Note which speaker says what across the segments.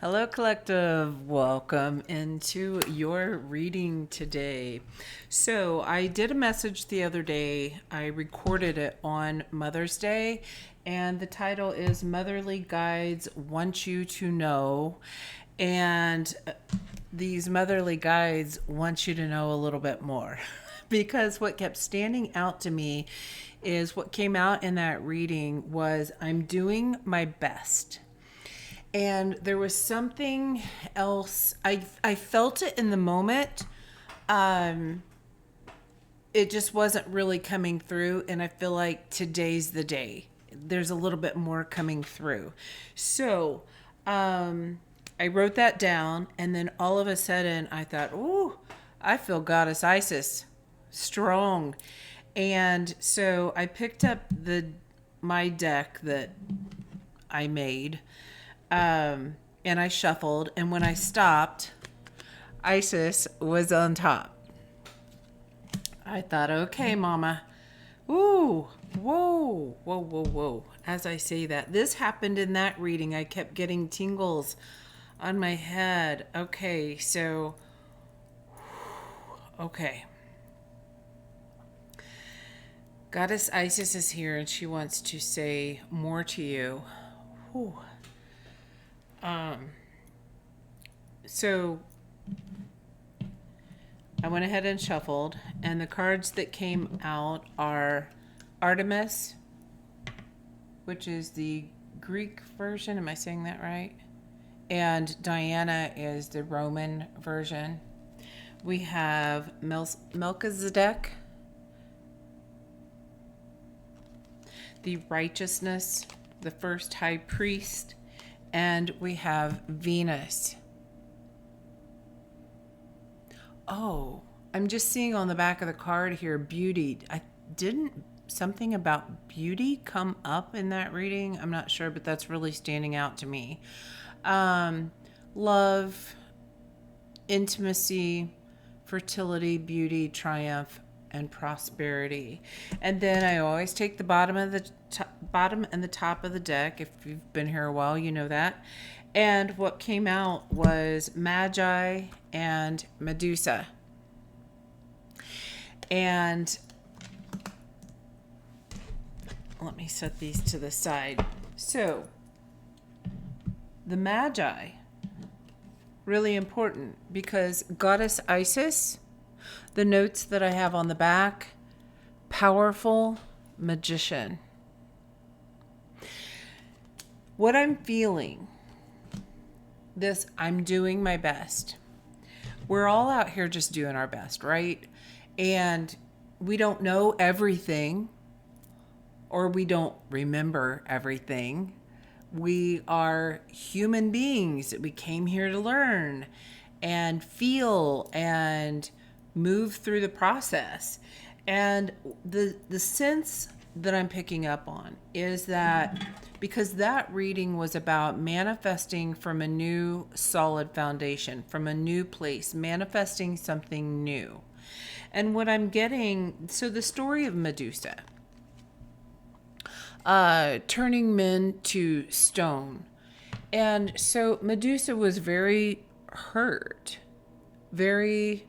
Speaker 1: Hello, collective. Welcome into your reading today. So, I did a message the other day. I recorded it on Mother's Day, and the title is Motherly Guides Want You to Know. And these motherly guides want you to know a little bit more. Because what kept standing out to me is what came out in that reading was I'm doing my best. And there was something else. I felt it in the moment. Um, it just wasn't really coming through, and I feel like today's the day. There's a little bit more coming through. So, I wrote that down, and then all of a sudden I thought, "Ooh, I feel Goddess Isis strong." And so I picked up the my deck that I made, and I shuffled, and when I stopped, Isis was on top. I thought, okay, Mama. Ooh, whoa, whoa, whoa, whoa. As I say that, this happened in that reading. I kept getting tingles on my head. Okay, so, okay. Goddess Isis is here and she wants to say more to you. Whew. So I went ahead and shuffled, and the cards that came out are Artemis, which is the Greek version. Am I saying that right? And Diana is the Roman version. We have Melchizedek, the righteousness, the first high priest, and we have Venus. Oh, I'm just seeing on the back of the card here, beauty. I didn't something about beauty come up in that reading. I'm not sure, but that's really standing out to me. Love, intimacy, fertility, beauty, triumph, and prosperity. And then I always take the bottom and the top of the deck. If you've been here a while, you know that. And what came out was Magi and Medusa. And let me set these to the side. So, the Magi, really important because Goddess Isis, the notes that I have on the back, powerful magician. What I'm feeling, this, I'm doing my best. We're all out here just doing our best, right? And we don't know everything, or we don't remember everything. We are human beings. We came here to learn and feel and move through the process. And the sense that I'm picking up on is that because that reading was about manifesting from a new solid foundation, from a new place, manifesting something new. And what I'm getting, so the story of Medusa, turning men to stone. And so Medusa was very hurt, very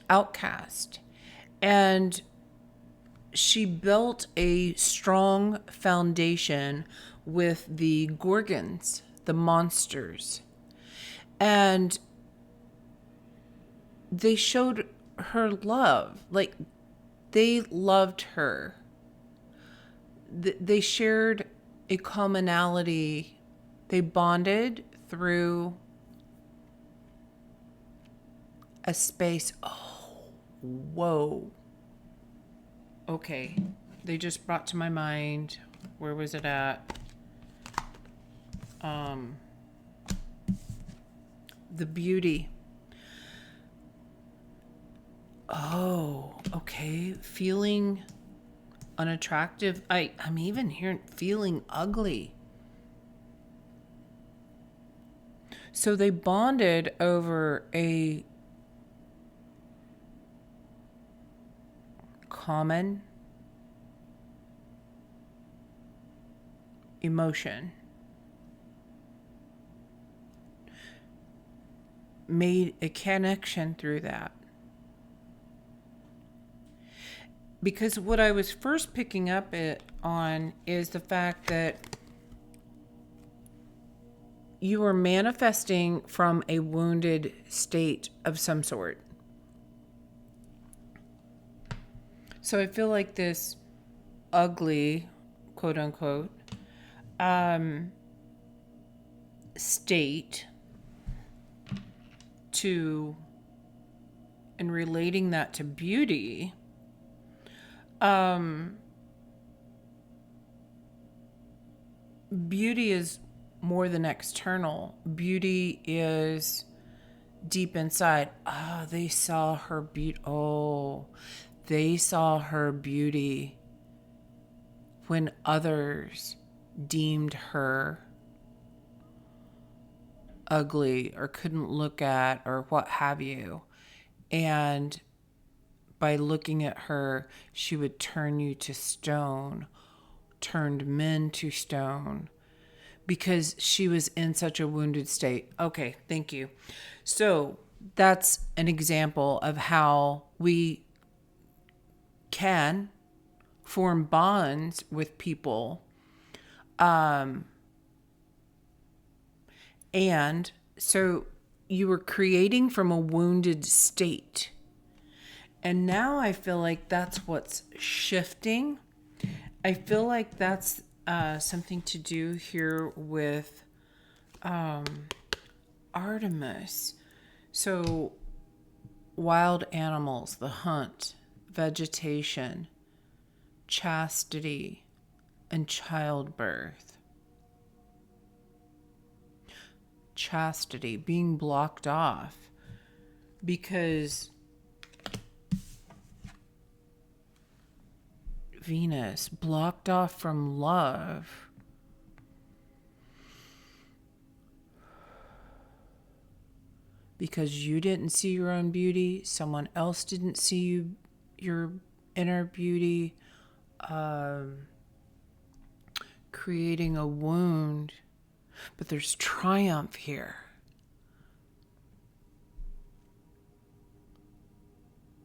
Speaker 1: outcast. And she built a strong foundation with the Gorgons, the monsters. And they showed her love. Like, they loved her. They shared a commonality. They bonded through a space. Oh, whoa. Okay. They just brought to my mind, where was it at? The beauty. Oh, okay. Feeling unattractive. I'm even hearing feeling ugly. So they bonded over a common emotion. made a connection through that. Because what I was first picking up on is the fact that you are manifesting from a wounded state of some sort. So I feel like this ugly, quote unquote, state to, and relating that to beauty, beauty is more than external. Beauty is deep inside. Oh, they saw her beauty. Oh, they saw her beauty when others deemed her ugly or couldn't look at or what have you. And by looking at her, she would turn you to stone, turned men to stone, because she was in such a wounded state. Okay, thank you. So that's an example of how we can form bonds with people. And so you were creating from a wounded state. And now I feel like that's what's shifting. I feel like that's something to do here with Artemis. So wild animals, the hunt, vegetation, chastity, and childbirth. Chastity being blocked off because Venus blocked off from love. Because you didn't see your own beauty, someone else didn't see your inner beauty, creating a wound. But there's triumph here.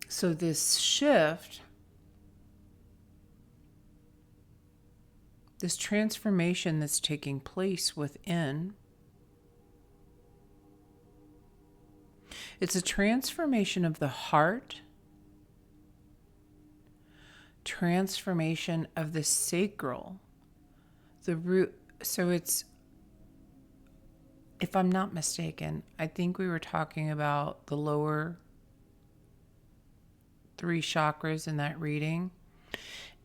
Speaker 1: So this shift, this transformation that's taking place within, it's a transformation of the heart, transformation of the sacral, the root. So it's, if I'm not mistaken, I think we were talking about the lower 3 chakras in that reading.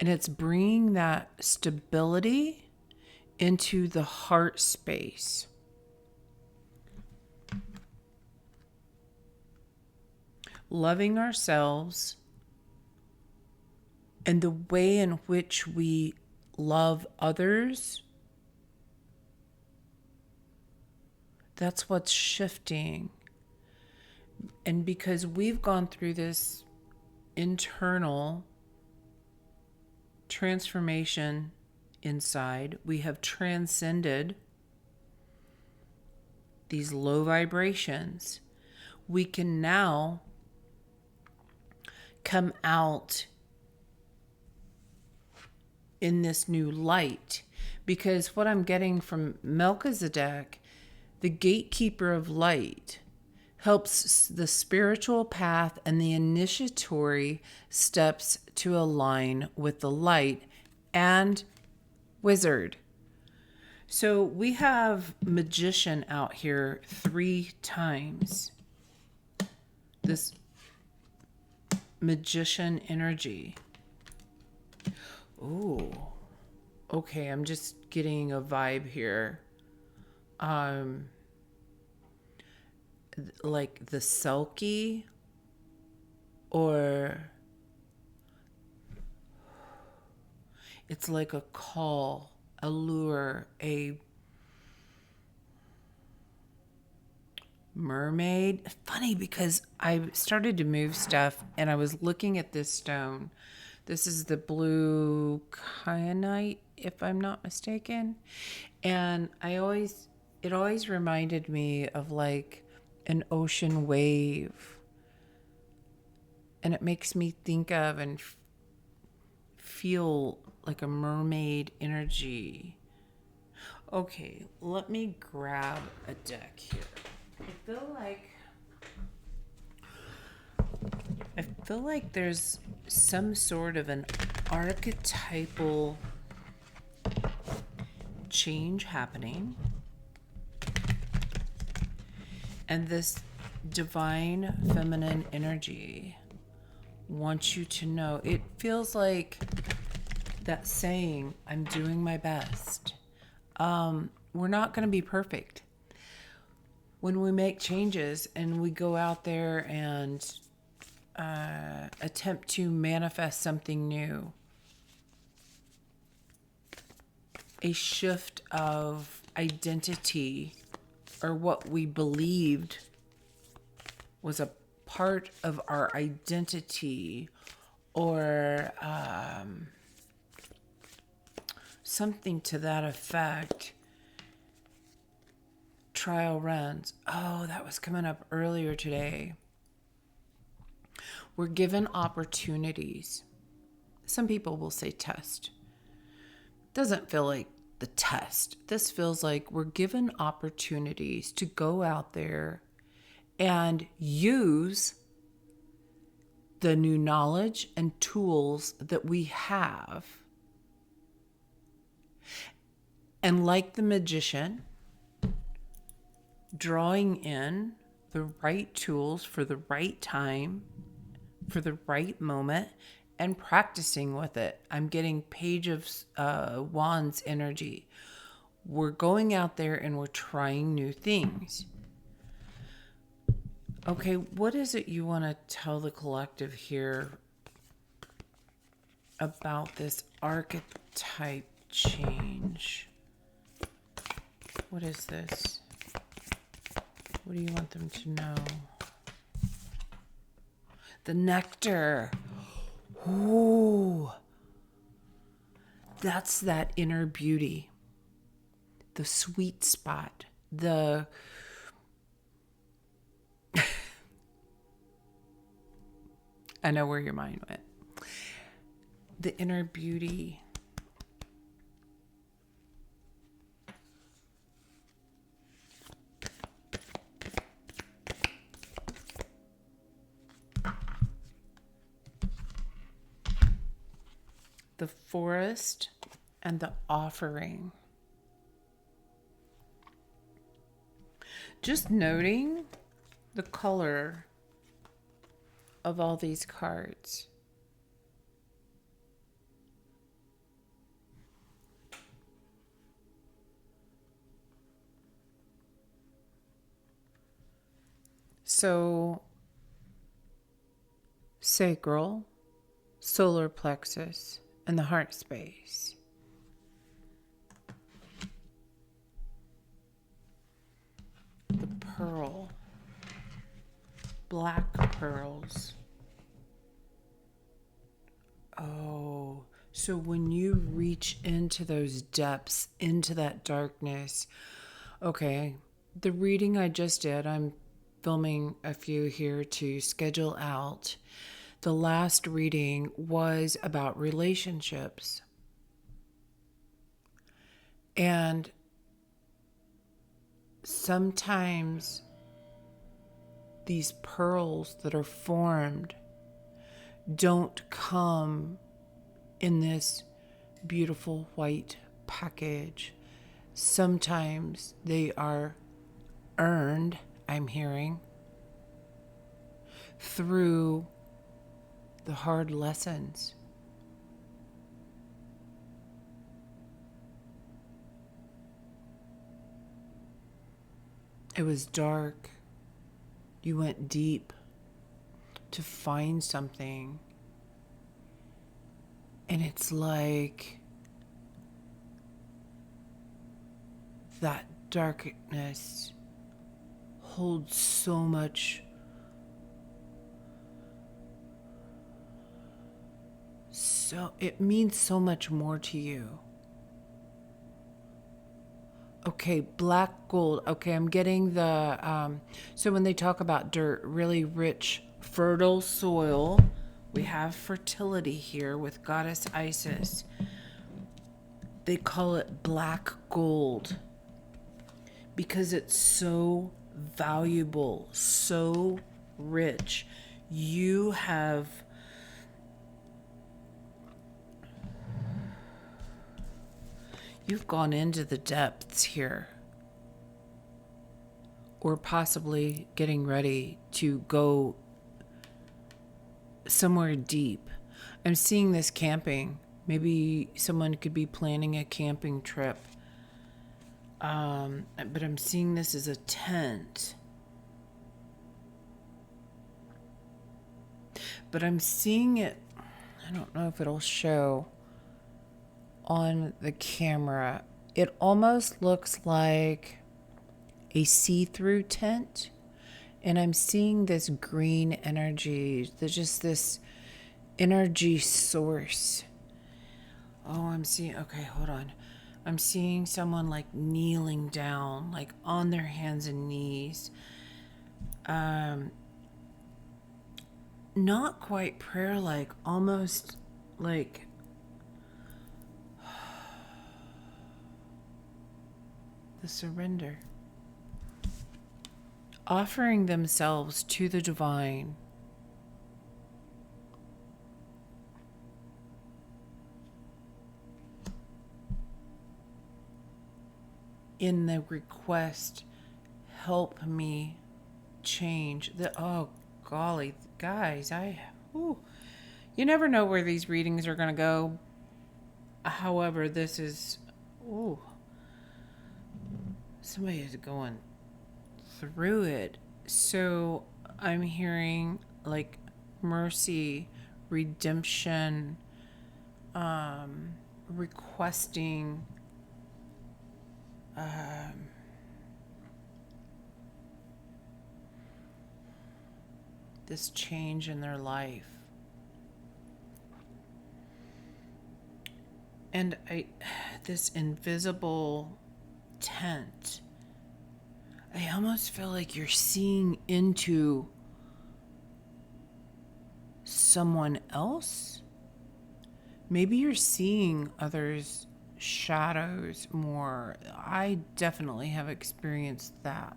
Speaker 1: And it's bringing that stability into the heart space. Loving ourselves and the way in which we love others, that's what's shifting. And because we've gone through this internal transformation inside, we have transcended these low vibrations. We can now come out in this new light, because what I'm getting from Melchizedek, the gatekeeper of light, helps the spiritual path and the initiatory steps to align with the light and wizard. So we have magician out here 3 times. This magician energy. Ooh. Okay, I'm just getting a vibe here. Like the Selkie, or it's like a call, a lure, a mermaid. Funny, because I started to move stuff and I was looking at this stone. This is the blue kyanite, if I'm not mistaken. And it always reminded me of like an ocean wave. And it makes me think of and feel like a mermaid energy. Okay, let me grab a deck here. I feel like there's some sort of an archetypal change happening. And this divine feminine energy wants you to know. It feels like that saying, I'm doing my best. We're not going to be perfect. When we make changes and we go out there and attempt to manifest something new, a shift of identity or what we believed was a part of our identity, or something to that effect. Trial runs. Oh, that was coming up earlier today. We're given opportunities. Some people will say test. Doesn't feel like the test. This feels like we're given opportunities to go out there and use the new knowledge and tools that we have. And like the magician, drawing in the right tools for the right time, for the right moment, and practicing with it. I'm getting Page of Wands energy. We're going out there and we're trying new things. Okay, what is it you want to tell the collective here about this archetype change? What is this? What do you want them to know? The nectar. Ooh. That's that inner beauty. The sweet spot. I know where your mind went. The inner beauty. The forest and the offering. Just noting the color of all these cards. So, sacral, solar plexus, and the heart space. The pearl, black pearls. Oh, so when you reach into those depths, into that darkness, okay, the reading I just did, I'm filming a few here to schedule out. The last reading was about relationships. And sometimes these pearls that are formed don't come in this beautiful white package. Sometimes they are earned, I'm hearing, through the hard lessons. It was dark. You went deep to find something. And it's like that darkness holds so much, so it means so much more to you. Okay, black gold. Okay, I'm getting the so when they talk about dirt, really rich, fertile soil, we have fertility here with goddess Isis. They call it black gold because it's so valuable, so rich. You have you've gone into the depths here, or possibly getting ready to go somewhere deep. I'm seeing this camping. Maybe someone could be planning a camping trip. But I'm seeing this as a tent. But I'm seeing it, I don't know if it'll show on the camera. It almost looks like a see-through tent. And I'm seeing this green energy. There's just this energy source. Oh, I'm seeing, okay, hold on. I'm seeing someone like kneeling down, like on their hands and knees. Not quite prayer like, almost like the surrender. Offering themselves to the divine. In the request, help me change the, oh golly, guys, you never know where these readings are going to go. However, this is, somebody is going through it. So I'm hearing like mercy, redemption, requesting this change in their life. And this invisible tent, I almost feel like you're seeing into someone else. Maybe you're seeing others' shadows more. I definitely have experienced that.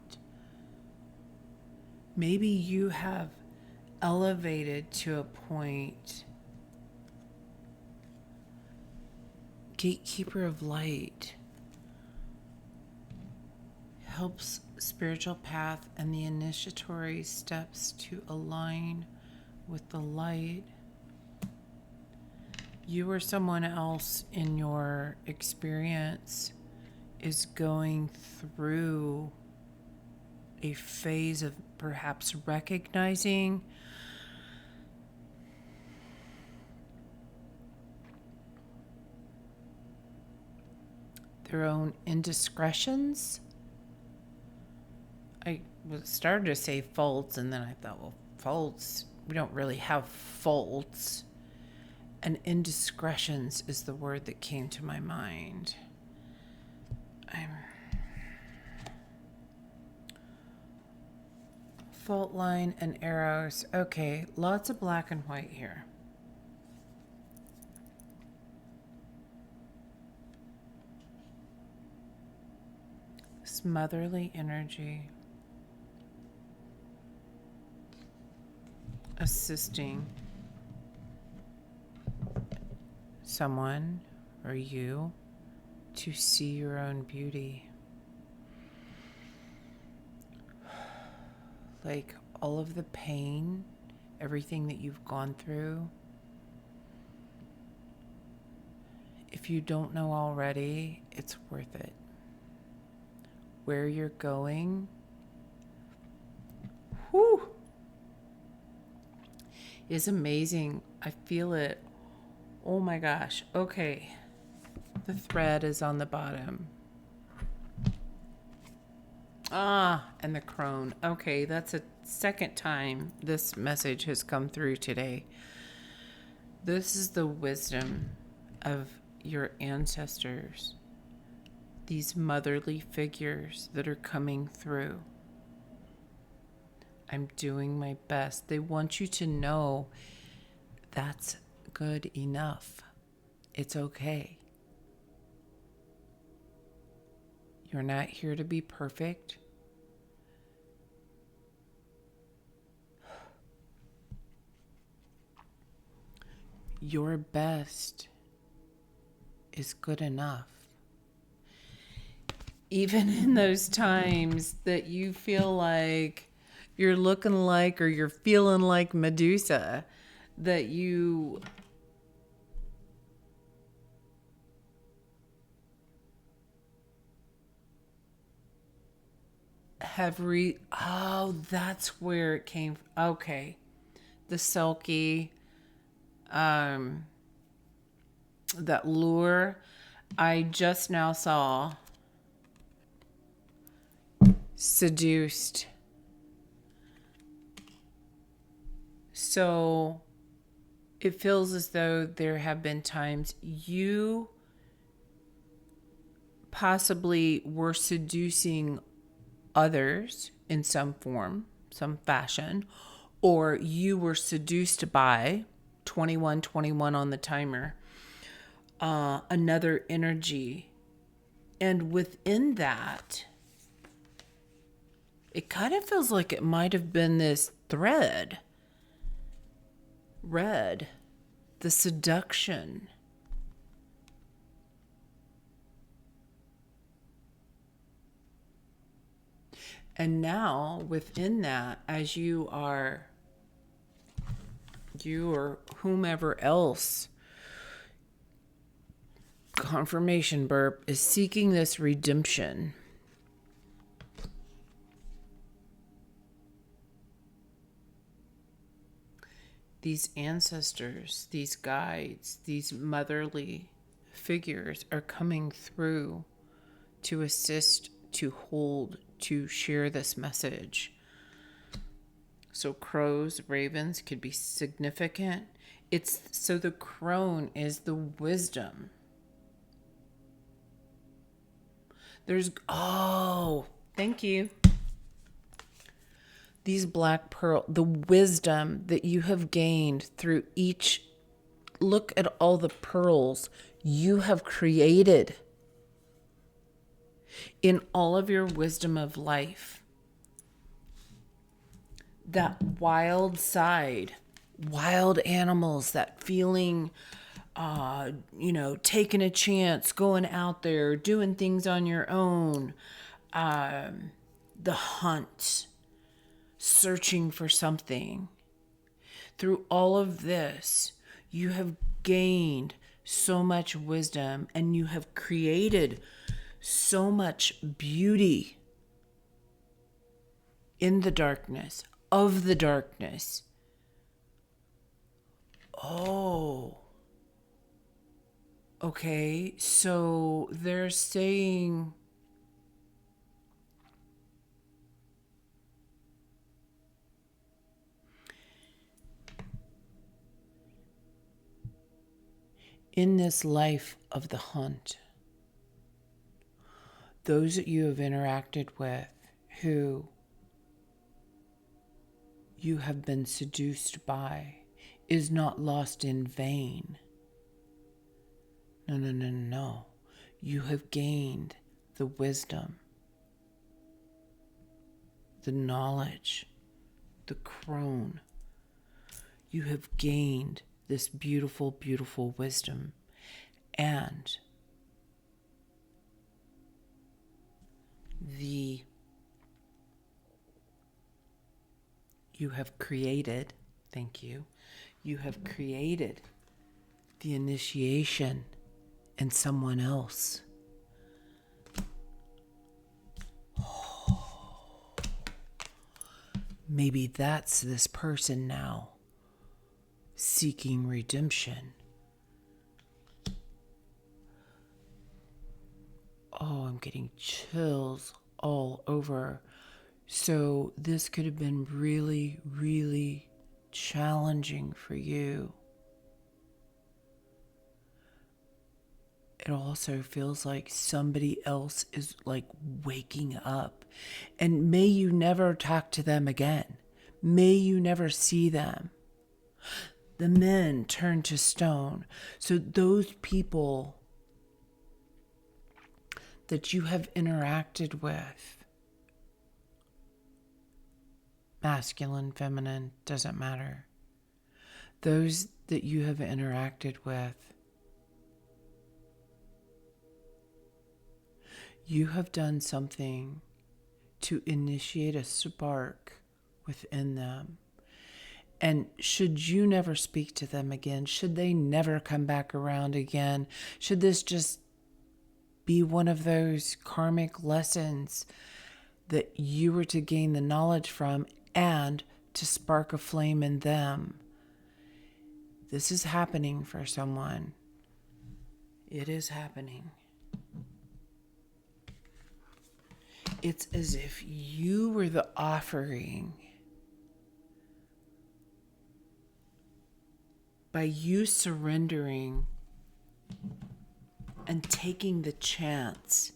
Speaker 1: Maybe you have elevated to a point. Gatekeeper of light helps spiritual path and the initiatory steps to align with the light. You or someone else in your experience is going through a phase of perhaps recognizing their own indiscretions. I started to say faults, and then I thought, well, faults, we don't really have faults. And indiscretions is the word that came to my mind. Fault line and arrows. Okay, lots of black and white here. This motherly energy. Assisting someone or you to see your own beauty. Like all of the pain, everything that you've gone through. If you don't know already, it's worth it. Where you're going, is amazing. I feel it. Oh my gosh. Okay. The thread is on the bottom. And the crone. Okay, that's a second time this message has come through today. This is the wisdom of your ancestors. these motherly figures that are coming through. I'm doing my best. They want you to know that's good enough. It's okay. You're not here to be perfect. Your best is good enough. Even in those times that you feel like you're looking like or you're feeling like Medusa, that you have that's where it came. Okay. The sulky, that lure. I just now saw seduced. So it feels as though there have been times you possibly were seducing others in some form, some fashion, or you were seduced by 2121 on the timer, another energy. And within that, it kind of feels like it might have been this thread. Red, the seduction. And now within that, as you or whomever else, confirmation burp, is seeking this redemption. These ancestors, these guides, these motherly figures are coming through to assist, to hold, to share this message. So crows, ravens could be significant. So the crone is the wisdom. Thank you. These black pearl, the wisdom that you have gained through each, look at all the pearls you have created in all of your wisdom of life. That wild side, wild animals, that feeling, taking a chance, going out there, doing things on your own, the hunt, searching for something. Through all of this, you have gained so much wisdom and you have created so much beauty in the darkness, of the darkness. Oh. Okay, so they're saying in this life of the hunt, those that you have interacted with who you have been seduced by is not lost in vain. No. You have gained the wisdom, the knowledge, the crone. You have gained this beautiful, beautiful wisdom, and you have created, thank you, you have created the initiation in someone else. Maybe that's this person now seeking redemption. Oh, I'm getting chills all over. So this could have been really, really challenging for you. it also feels like somebody else is like waking up. And may you never talk to them again. May you never see them. The men turn to stone. So those people that you have interacted with, masculine, feminine, doesn't matter. Those that you have interacted with, you have done something to initiate a spark within them. And should you never speak to them again, should they never come back around again, should this just be one of those karmic lessons that you were to gain the knowledge from and to spark a flame in them, this is happening for someone. It is happening. It's as if you were the offering. By you surrendering and taking the chance,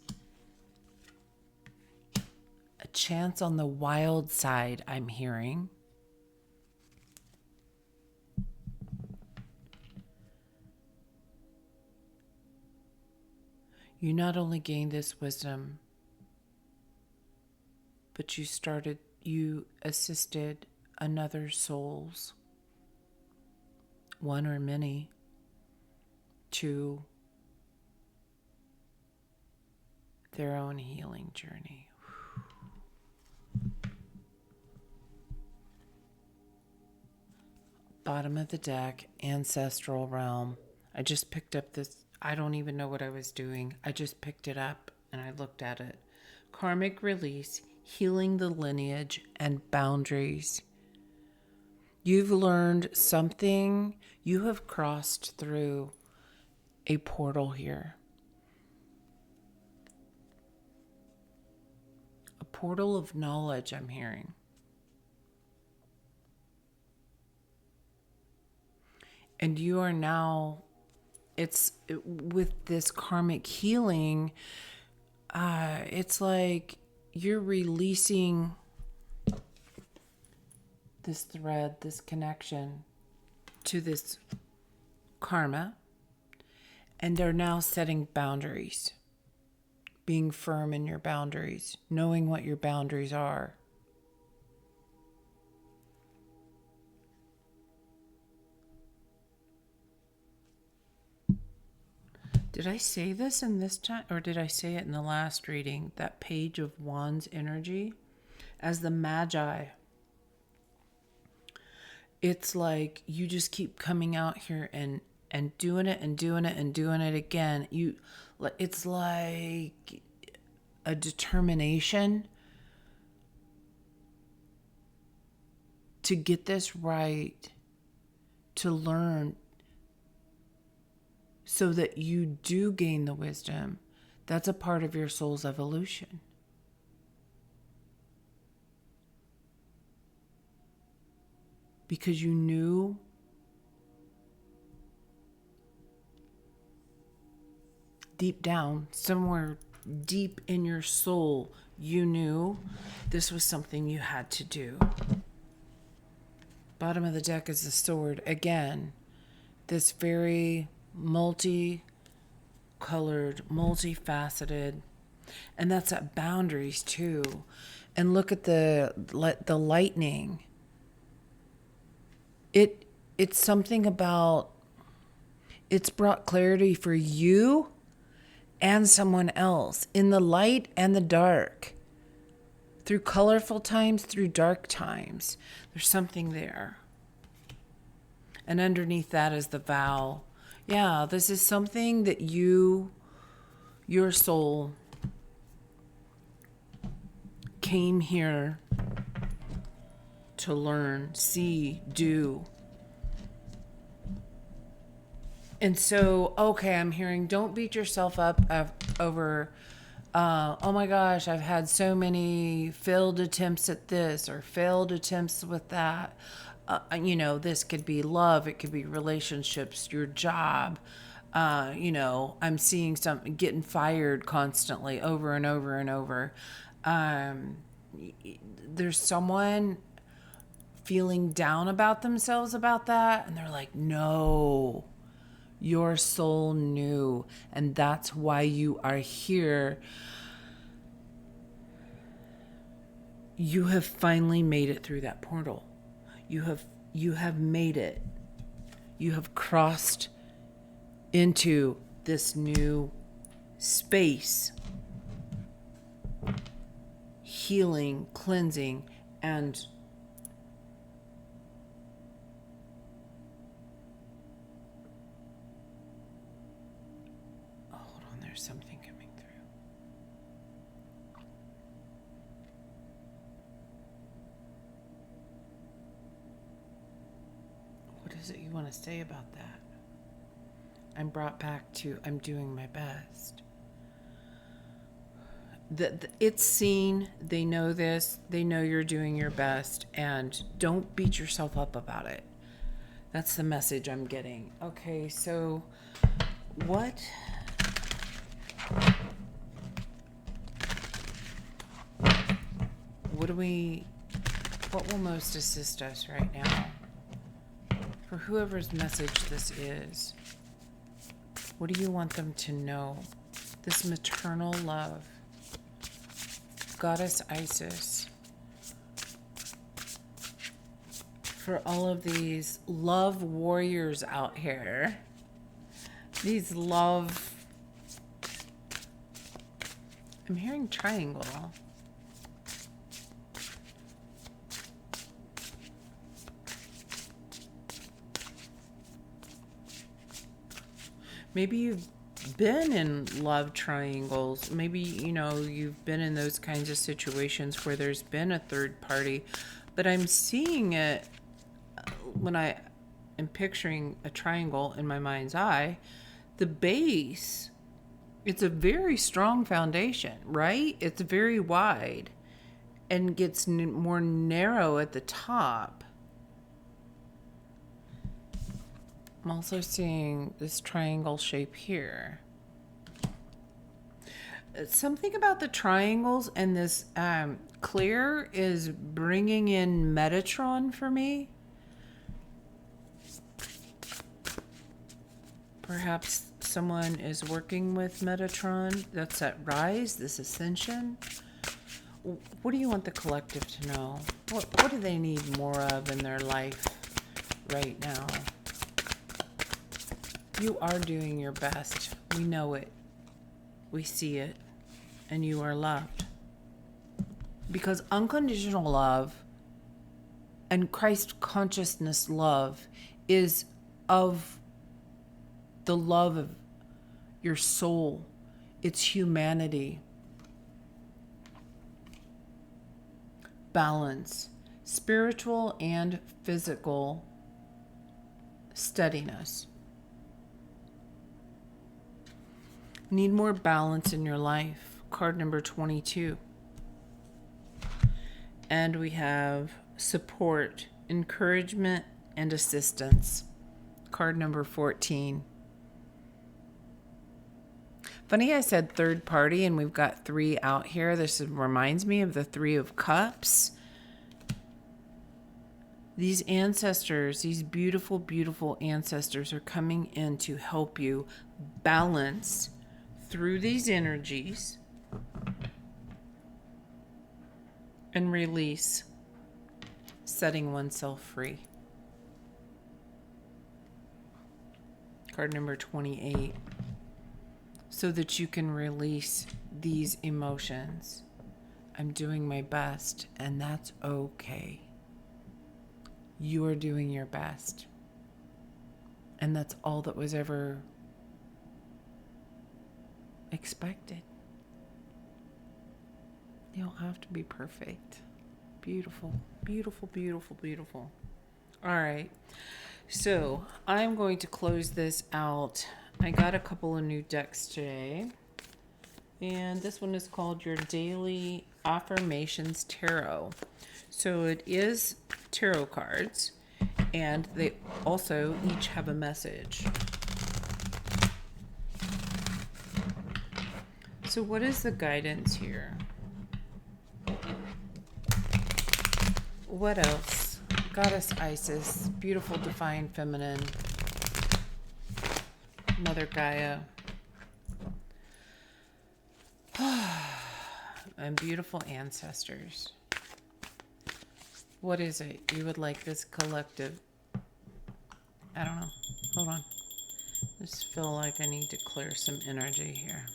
Speaker 1: a chance on the wild side, I'm hearing. You not only gained this wisdom, but you assisted another soul's, one or many, to their own healing journey. Bottom of the deck, ancestral realm. I just picked up this. I don't even know what I was doing. I just picked it up and I looked at it. Karmic release, healing the lineage, and boundaries. You've learned something. You have crossed through a portal here. A portal of knowledge, I'm hearing. And you are now, with this karmic healing, it's like you're releasing this thread, this connection to this karma, and they're now setting boundaries, being firm in your boundaries, knowing what your boundaries are. Did I say this in this time, or did I say it in the last reading? That Page of Wands energy as the Magi. It's like you just keep coming out here and doing it and doing it and doing it again. It's like a determination to get this right, to learn, so that you do gain the wisdom. That's a part of your soul's evolution. Because you knew deep down, somewhere deep in your soul, you knew this was something you had to do. Bottom of the deck is the sword. Again, this very multicolored, multifaceted, and that's at boundaries too. And look at the lightning. It's something about, it's brought clarity for you and someone else in the light and the dark, through colorful times, through dark times. There's something there. And underneath that is the vow. Yeah, this is something that your soul came here to learn, see, do. And so, okay, I'm hearing, don't beat yourself up over, oh my gosh, I've had so many failed attempts at this or failed attempts with that. This could be love, it could be relationships, your job, I'm seeing some getting fired constantly over and over and over. There's someone feeling down about themselves about that, and they're like, no, your soul knew, and that's why you are here. You have finally made it through that portal. You have made it. You have crossed into this new space, healing, cleansing, and hold on, there's something coming through. What is it you want to say about that? I'm brought back to I'm doing my best. It's seen. They know this. They know you're doing your best, and don't beat yourself up about it. That's the message I'm getting. Okay, so what will most assist us right now? For whoever's message this is, what do you want them to know? This maternal love. Goddess Isis. For all of these love warriors out here. These love... I'm hearing triangle. Maybe you've been in love triangles. Maybe, you've been in those kinds of situations where there's been a third party. But I'm seeing it when I am picturing a triangle in my mind's eye. The base, it's a very strong foundation, right? It's very wide and gets more narrow at the top. I'm also seeing this triangle shape here. Something about the triangles and this clear is bringing in Metatron for me. Perhaps someone is working with Metatron. That's that rise, this ascension. What do you want the collective to know? What do they need more of in their life right now? You are doing your best. We know it. We see it. And you are loved. Because unconditional love and Christ consciousness love is of the love of your soul. It's humanity. Balance. Spiritual and physical steadiness. Need more balance in your life. Card number 22. And we have support, encouragement, and assistance. Card number 14. Funny I said third party and we've got 3 out here. This reminds me of the 3 of Cups. These ancestors, these beautiful, beautiful ancestors are coming in to help you balance through these energies and release, setting oneself free. Card number 28. So that you can release these emotions. I'm doing my best, and that's okay. You are doing your best. And that's all that was ever expected. You don't have to be perfect. Beautiful, beautiful, beautiful, beautiful. All right. So I'm going to close this out. I got a couple of new decks today. And this one is called Your Daily Affirmations Tarot. So it is tarot cards. And they also each have a message. So what is the guidance here? What else? Goddess Isis, beautiful, divine, feminine. Mother Gaia. And beautiful ancestors. What is it you would like this collective? I don't know. Hold on. I just feel like I need to clear some energy here.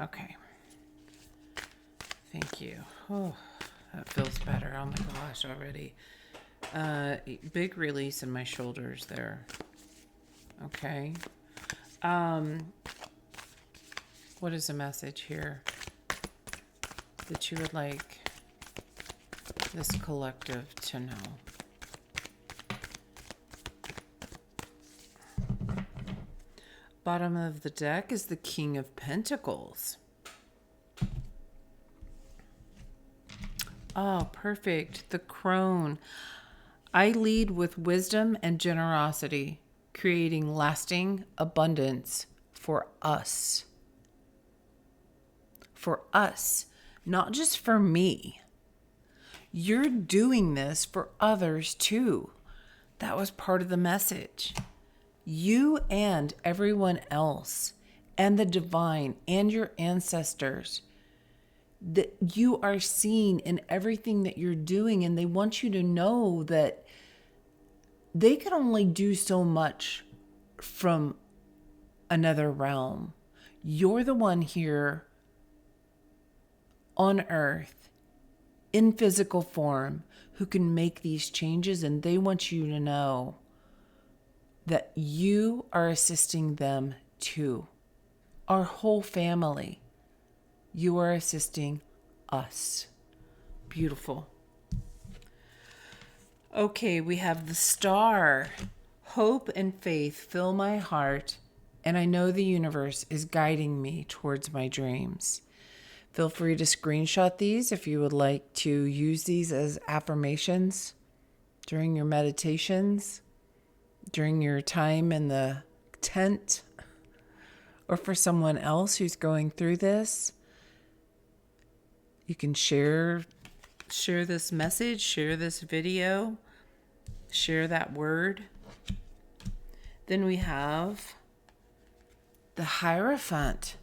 Speaker 1: Okay. Thank you. Oh, that feels better. Oh my gosh, already. Big release in my shoulders there. Okay. What is the message here that you would like this collective to know? Bottom of the deck is the King of Pentacles. Oh, perfect. The crone. I lead with wisdom and generosity, creating lasting abundance for us. For us, not just for me. You're doing this for others too. That was part of the message. You and everyone else, and the divine, and your ancestors, that you are seen in everything that you're doing, and they want you to know that they can only do so much from another realm. You're the one here on earth in physical form who can make these changes, and they want you to know that you are assisting them too. Our whole family. You are assisting us. Beautiful. Okay, we have the star. Hope and faith fill my heart, and I know the universe is guiding me towards my dreams. Feel free to screenshot these if you would like to use these as affirmations during your meditations, during your time in the tent, or for someone else who's going through this. You can share this message, share this video, share that word. Then we have the Hierophant.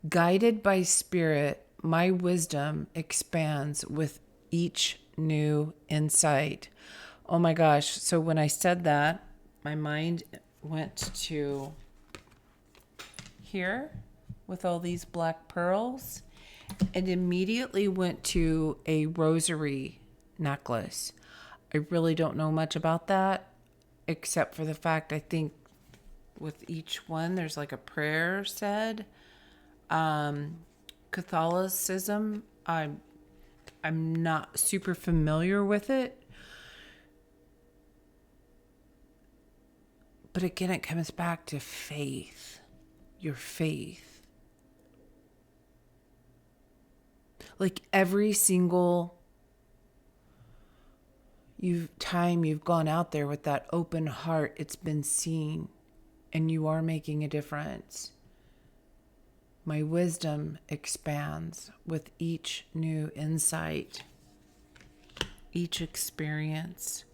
Speaker 1: Guided by spirit, my wisdom expands with each new insight. Oh my gosh. So when I said that, my mind went to here with all these black pearls, and immediately went to a rosary necklace. I really don't know much about that, except for the fact I think with each one there's like a prayer said. Catholicism, I'm not super familiar with it. But again, it comes back to faith. Your faith. Like every single time you've gone out there with that open heart, it's been seen, and you are making a difference. My wisdom expands with each new insight, each experience.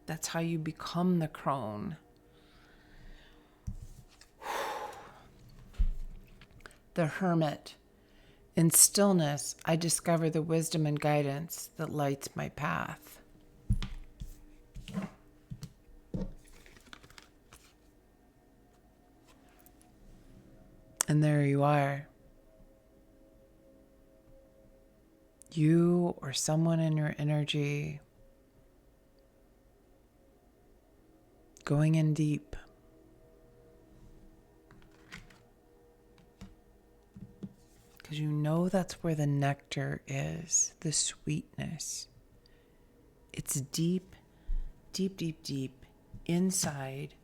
Speaker 1: That's how you become the crone. The Hermit. In stillness, I discover the wisdom and guidance that lights my path. And there you are. You or someone in your energy going in deep. Because you know that's where the nectar is, the sweetness. It's deep, deep, deep, deep inside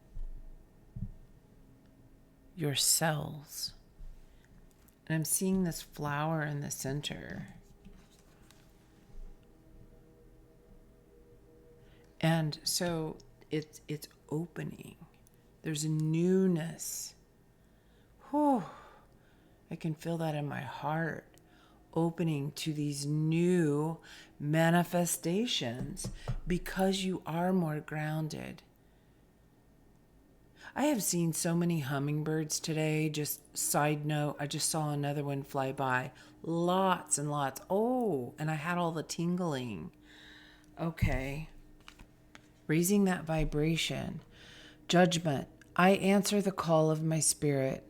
Speaker 1: your cells. And I'm seeing this flower in the center. And so it's opening. There's a newness. Whew, I can feel that in my heart, opening to these new manifestations because you are more grounded. I have seen so many hummingbirds today. Just side note, I just saw another one fly by. Lots and lots. Oh, and I had all the tingling. Okay. Raising that vibration. Judgment. I answer the call of my spirit.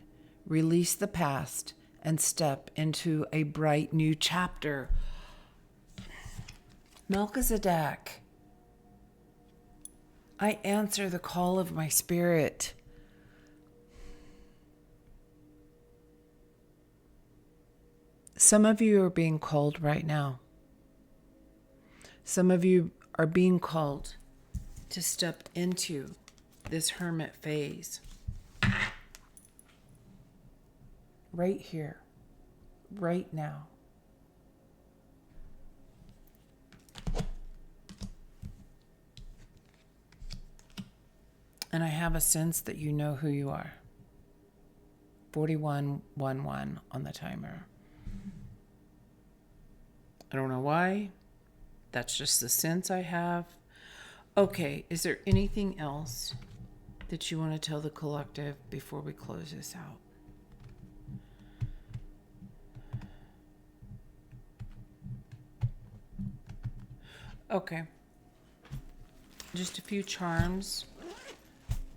Speaker 1: Release the past and step into a bright new chapter. Melchizedek. I answer the call of my spirit. Some of you are being called right now. Some of you are being called to step into this hermit phase. Right here, right now. And I have a sense that you know who you are. 4111 on the timer. I don't know why. That's just the sense I have. Okay, is there anything else that you want to tell the collective before we close this out? Okay. Just a few charms.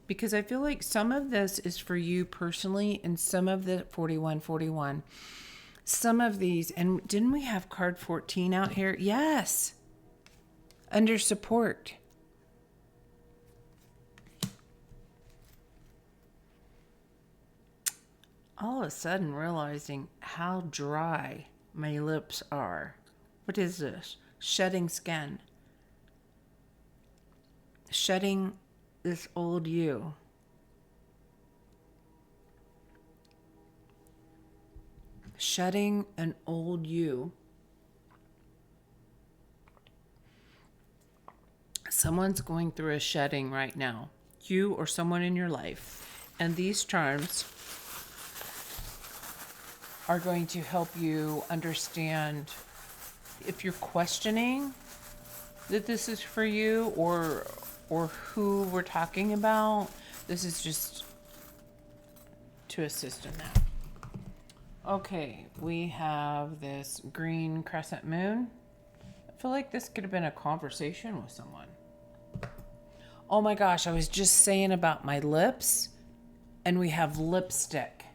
Speaker 1: Because I feel like some of this is for you personally and some of the 4141. Some of these, and didn't we have card 14 out here? Yes. Under support. All of a sudden realizing how dry my lips are. What is this? Shedding skin. Shedding this old you. Shedding an old you. Someone's going through a shedding right now. You or someone in your life. And these charms are going to help you understand if you're questioning that this is for you or who we're talking about. This is just to assist in that. Okay, we have this green crescent moon. I feel like this could have been a conversation with someone. Oh my gosh, I was just saying about my lips, and we have lipstick.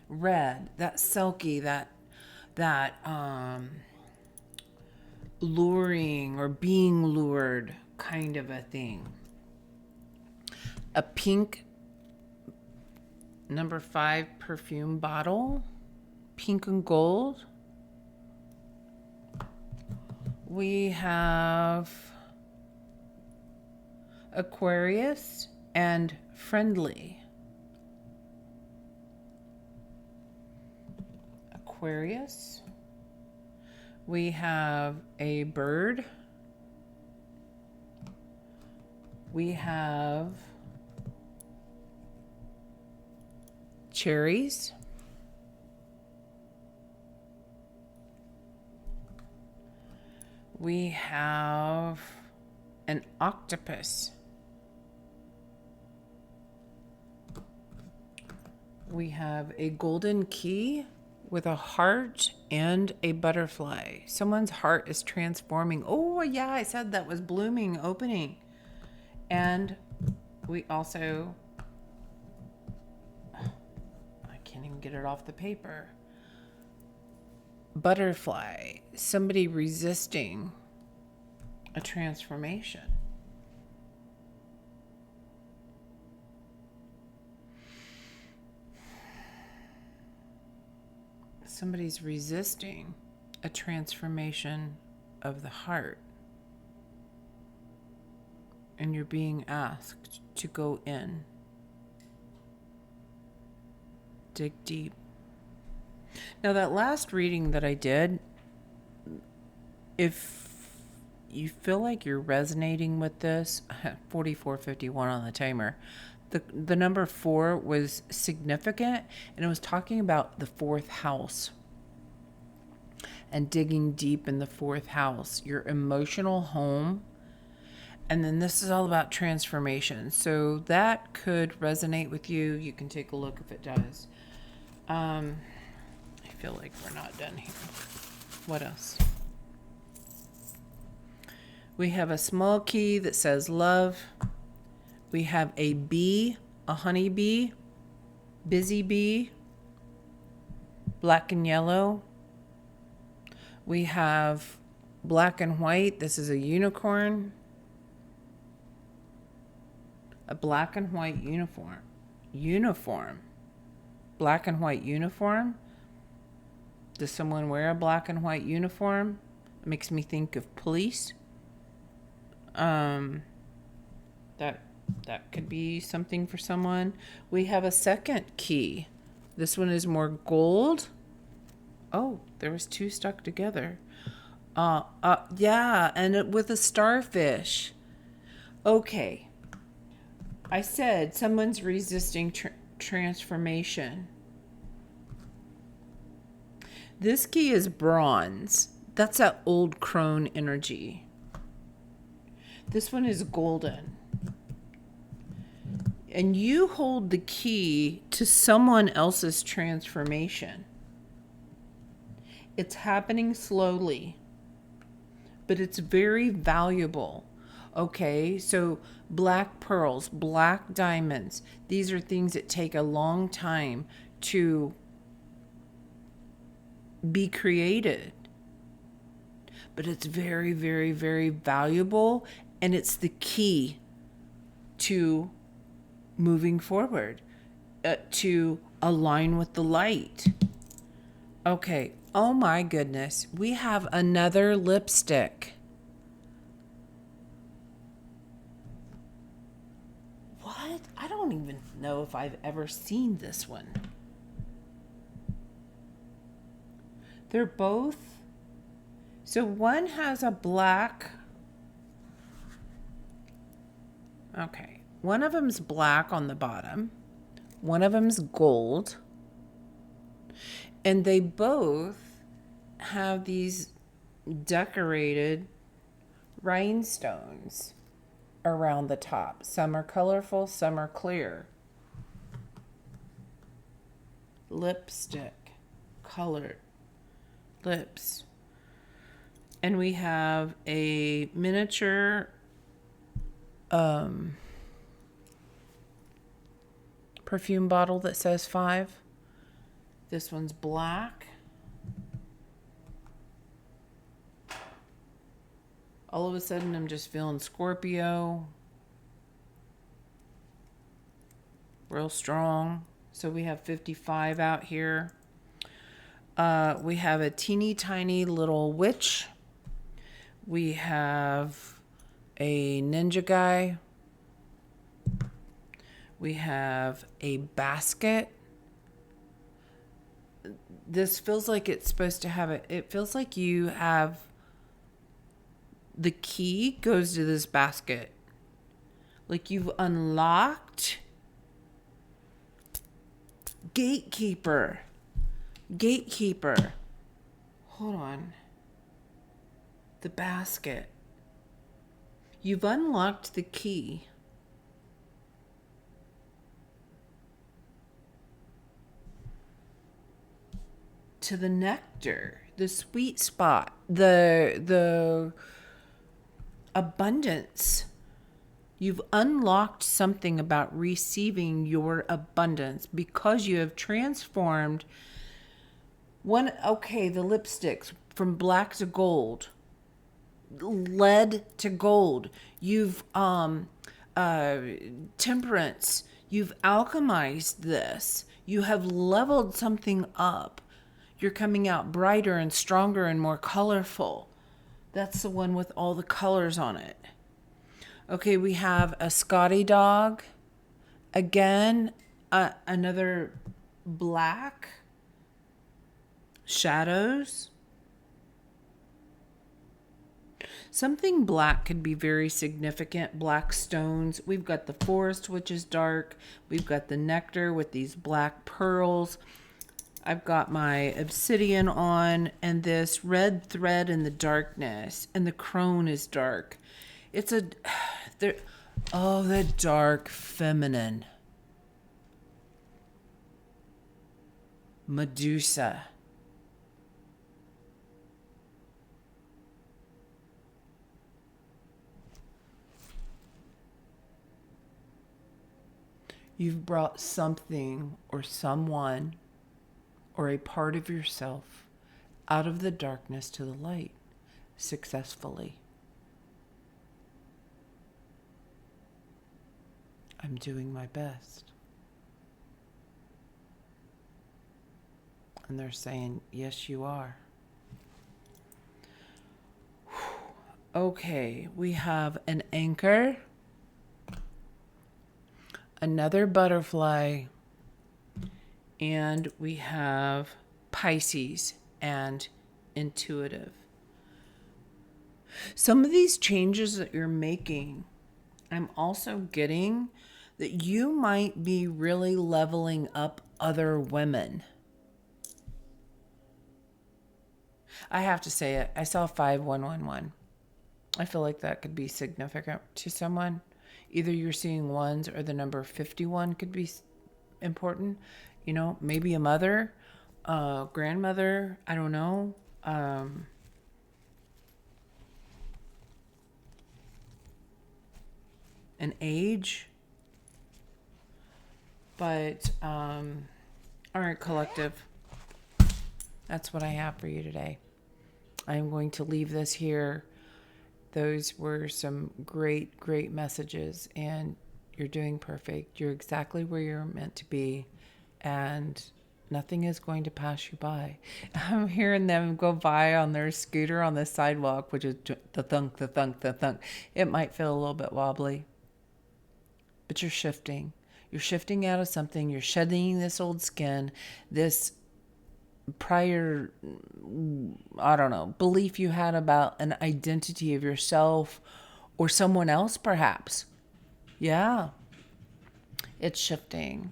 Speaker 1: Red, that silky, that luring or being lured kind of a thing. A pink number 5 perfume bottle, pink and gold. We have Aquarius and friendly. Aquarius. We have a bird. We have cherries. We have an octopus. We have a golden key with a heart and a butterfly. Someone's heart is transforming. Oh, yeah, I said that was blooming, opening. And we also, I can't even get it off the paper. Butterfly, somebody resisting a transformation. Somebody's resisting a transformation of the heart. And you're being asked to go in. Dig deep. Now, that last reading that I did, if you feel like you're resonating with this, 4451 on the timer, The number 4 was significant, and it was talking about the 4th house and digging deep in the 4th house, your emotional home. And then this is all about transformation. So that could resonate with you. You can take a look if it does. I feel like we're not done here. What else? We have a small key that says love. We have a bee, a honeybee, busy bee, black and yellow. We have black and white. This is a unicorn. A black and white uniform. Black and white uniform. Does someone wear a black and white uniform? It makes me think of police. That could be something for someone. We have a second key. This one is more gold. Oh, there was 2 stuck together. Yeah, and with a starfish. Okay. I said someone's resisting transformation. This key is bronze. That's that old crone energy. This one is golden. And you hold the key to someone else's transformation. It's happening slowly, but it's very valuable. Okay, so black pearls, black diamonds, these are things that take a long time to be created. But it's very, very, very valuable, and it's the key to moving forward, to align with the light. Okay, oh my goodness, we have another lipstick. What? I don't even know if I've ever seen this one. They're both, so one has a black, okay, one of them's black on the bottom, one of them's gold, and they both have these decorated rhinestones around the top. Some are colorful, some are clear. Lipstick, colored lips. And we have a miniature perfume bottle that says 5. This one's black. All of a sudden, I'm just feeling Scorpio. Real strong. So we have 55 out here. We have a teeny tiny little witch. We have a ninja guy. We have a basket. This feels like it's supposed to have it feels like you have the key goes to this basket. Like you've unlocked gatekeeper. Hold on. The basket. You've unlocked the key. To the nectar, the sweet spot, the abundance. You've unlocked something about receiving your abundance because you have transformed the lipsticks from black to gold, lead to gold. You've temperance. You've alchemized this. You have leveled something up. You're coming out brighter and stronger and more colorful. That's the one with all the colors on it. Okay, we have a Scotty dog. Again, another black. Shadows. Something black could be very significant. Black stones. We've got the forest, which is dark. We've got the nectar with these black pearls. I've got my obsidian on, and this red thread in the darkness, and the crone is dark. It's a, there, oh, the dark feminine. Medusa. You've brought something or someone or a part of yourself out of the darkness to the light successfully. I'm doing my best. And they're saying, yes, you are. Okay, we have an anchor, another butterfly, and we have Pisces and intuitive. Some of these changes that you're making, I'm also getting that you might be really leveling up other women. I have to say it. I saw 5111. I feel like that could be significant to someone. Either you're seeing ones or the number 51 could be important. You know, maybe a mother, grandmother, I don't know. An age. But, all right, collective. That's what I have for you today. I'm going to leave this here. Those were some great, great messages, and you're doing perfect. You're exactly where you're meant to be, and nothing is going to pass you by. I'm hearing them go by on their scooter on the sidewalk, which is the thunk, the thunk, the thunk. It might feel a little bit wobbly, but you're shifting. You're shifting out of something. You're shedding this old skin, this prior, I don't know, belief you had about an identity of yourself or someone else, perhaps. Yeah. It's shifting.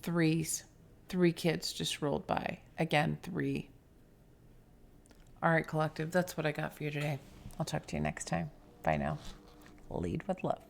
Speaker 1: Threes. 3 kids just rolled by. Again, 3. All right, collective. That's what I got for you today. I'll talk to you next time. Bye now. Lead with love.